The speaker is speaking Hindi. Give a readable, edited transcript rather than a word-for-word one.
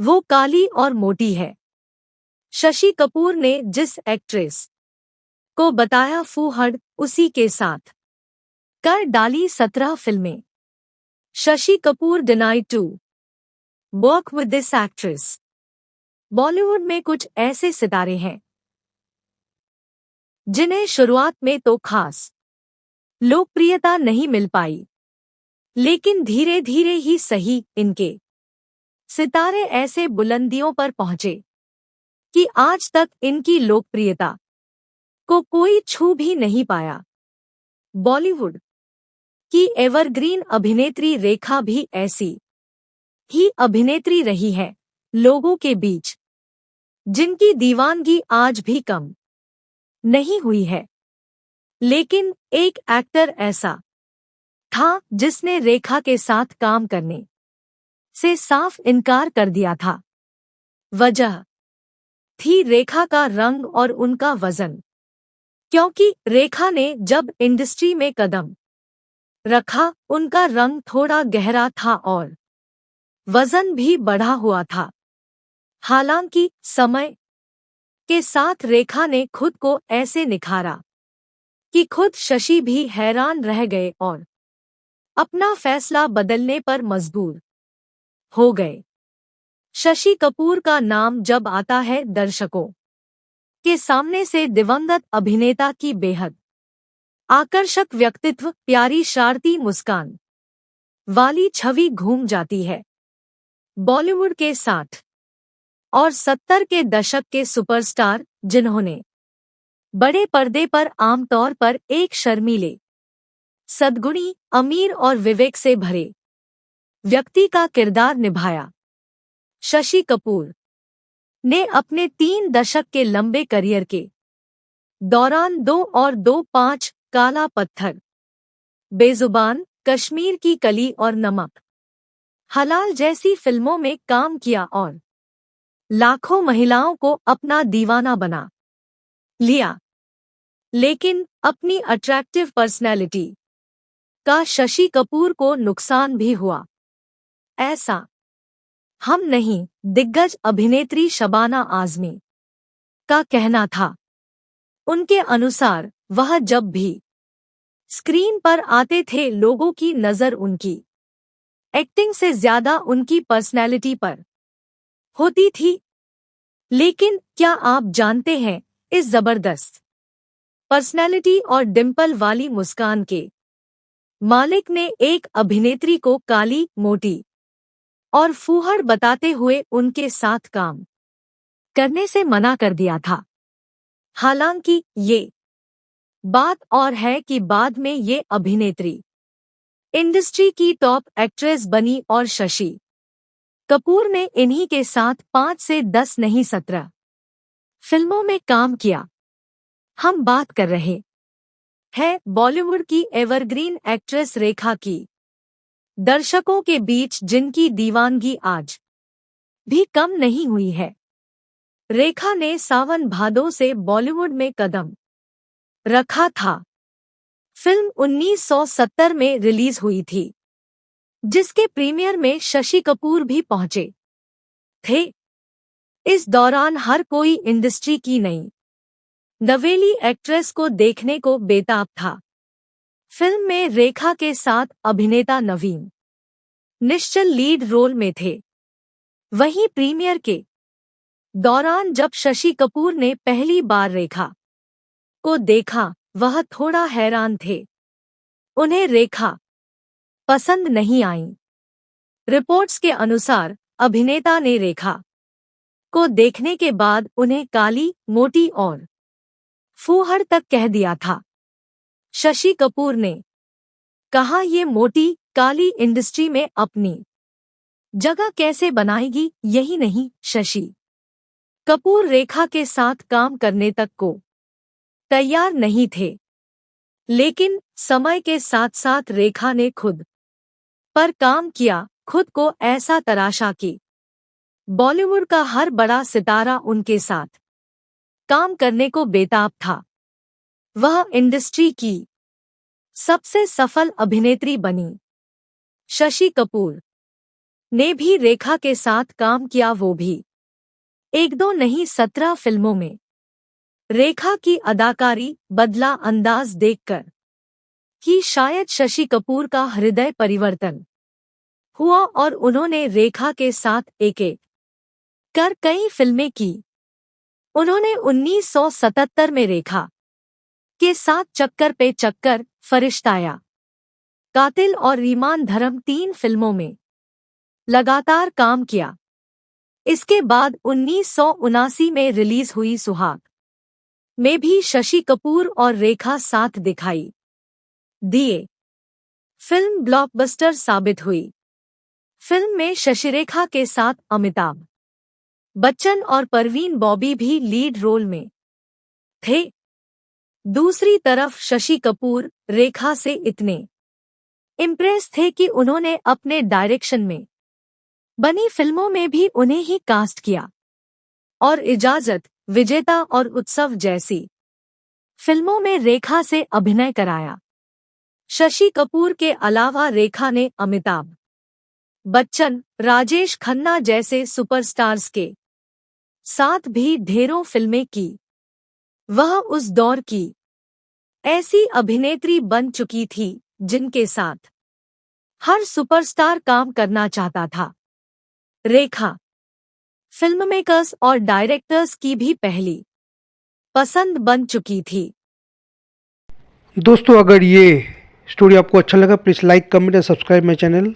वो काली और मोटी है। शशि कपूर ने जिस एक्ट्रेस को बताया फूहड़, उसी के साथ कर डाली 17 फिल्में। Shashi Kapoor denied to work with this actress. Bollywood में कुछ ऐसे सितारे हैं जिन्हें शुरुआत में तो खास लोकप्रियता नहीं मिल पाई, लेकिन धीरे धीरे ही सही इनके सितारे ऐसे बुलंदियों पर पहुंचे कि आज तक इनकी लोकप्रियता को कोई छू भी नहीं पाया। बॉलीवुड की एवरग्रीन अभिनेत्री रेखा भी ऐसी ही अभिनेत्री रही है लोगों के बीच, जिनकी दीवानगी आज भी कम नहीं हुई है। लेकिन एक एक्टर ऐसा था जिसने रेखा के साथ काम करने से साफ इनकार कर दिया था। वजह थी रेखा का रंग और उनका वजन, क्योंकि रेखा ने जब इंडस्ट्री में कदम रखा उनका रंग थोड़ा गहरा था और वजन भी बढ़ा हुआ था। हालांकि समय के साथ रेखा ने खुद को ऐसे निखारा कि खुद शशि भी हैरान रह गए और अपना फैसला बदलने पर मजबूर हो गए। शशि कपूर का नाम जब आता है दर्शकों के सामने से दिवंगत अभिनेता की बेहद आकर्षक व्यक्तित्व, प्यारी शरारती मुस्कान वाली छवि घूम जाती है। बॉलीवुड के 60 और 70 के दशक के सुपरस्टार, जिन्होंने बड़े पर्दे पर आमतौर पर एक शर्मीले, सद्गुणी, अमीर और विवेक से भरे व्यक्ति का किरदार निभाया, शशि कपूर ने अपने 3 दशक के लंबे करियर के दौरान 2 और 2.5, काला पत्थर, बेजुबान, कश्मीर की कली और नमक हलाल जैसी फिल्मों में काम किया और लाखों महिलाओं को अपना दीवाना बना लिया। लेकिन अपनी अट्रैक्टिव पर्सनैलिटी का शशि कपूर को नुकसान भी हुआ। ऐसा हम नहीं, दिग्गज अभिनेत्री शबाना आजमी का कहना था। उनके अनुसार वह जब भी स्क्रीन पर आते थे लोगों की नज़र उनकी एक्टिंग से ज्यादा उनकी पर्सनैलिटी पर होती थी। लेकिन क्या आप जानते हैं, इस जबरदस्त पर्सनैलिटी और डिंपल वाली मुस्कान के मालिक ने एक अभिनेत्री को काली, मोटी और फूहड़ बताते हुए उनके साथ काम करने से मना कर दिया था। हालांकि ये बात और है कि बाद में ये अभिनेत्री इंडस्ट्री की टॉप एक्ट्रेस बनी और शशि कपूर ने इन्हीं के साथ 5 से 10 नहीं 17 फिल्मों में काम किया। हम बात कर रहे हैं बॉलीवुड की एवरग्रीन एक्ट्रेस रेखा की, दर्शकों के बीच जिनकी दीवानगी आज भी कम नहीं हुई है। रेखा ने सावन भादो से बॉलीवुड में कदम रखा था। फिल्म 1970 में रिलीज हुई थी, जिसके प्रीमियर में शशि कपूर भी पहुंचे थे। इस दौरान हर कोई इंडस्ट्री की नई नवेली एक्ट्रेस को देखने को बेताब था। फिल्म में रेखा के साथ अभिनेता नवीन निश्चल लीड रोल में थे। वहीं प्रीमियर के दौरान जब शशि कपूर ने पहली बार रेखा को देखा, वह थोड़ा हैरान थे। उन्हें रेखा पसंद नहीं आई। रिपोर्ट्स के अनुसार अभिनेता ने रेखा को देखने के बाद उन्हें काली, मोटी और फूहड़ तक कह दिया था। शशि कपूर ने कहा, ये मोटी काली इंडस्ट्री में अपनी जगह कैसे बनाएगी। यही नहीं, शशि कपूर रेखा के साथ काम करने तक को तैयार नहीं थे। लेकिन समय के साथ साथ रेखा ने खुद पर काम किया, खुद को ऐसा तराशा कि बॉलीवुड का हर बड़ा सितारा उनके साथ काम करने को बेताब था। वह इंडस्ट्री की सबसे सफल अभिनेत्री बनी। शशि कपूर ने भी रेखा के साथ काम किया, वो भी 1-2 नहीं 17 फिल्मों में। रेखा की अदाकारी बदला अंदाज देखकर कि शायद शशि कपूर का हृदय परिवर्तन हुआ और उन्होंने रेखा के साथ एक-एक कर कई फिल्में की। उन्होंने 1977 में रेखा के साथ चक्कर पे चक्कर, फरिश्ताया, कातिल और ईमान धर्म 3 फिल्मों में लगातार काम किया। इसके बाद 1979 में रिलीज हुई सुहाग में भी शशि कपूर और रेखा साथ दिखाई दिए। फिल्म ब्लॉकबस्टर साबित हुई। फिल्म में शशिरेखा के साथ अमिताभ बच्चन और परवीन बॉबी भी लीड रोल में थे। दूसरी तरफ शशि कपूर रेखा से इतने इम्प्रेस थे कि उन्होंने अपने डायरेक्शन में बनी फिल्मों में भी उन्हें ही कास्ट किया और इजाजत, विजेता और उत्सव जैसी फिल्मों में रेखा से अभिनय कराया। शशि कपूर के अलावा रेखा ने अमिताभ बच्चन, राजेश खन्ना जैसे सुपरस्टार्स के साथ भी ढेरों फिल्में की। वह उस दौर की ऐसी अभिनेत्री बन चुकी थी जिनके साथ हर सुपरस्टार काम करना चाहता था। रेखा फिल्ममेकर्स और डायरेक्टर्स की भी पहली पसंद बन चुकी थी। दोस्तों, अगर ये स्टोरी आपको अच्छा लगा प्लीज़ लाइक, कमेंट और सब्सक्राइब माई चैनल।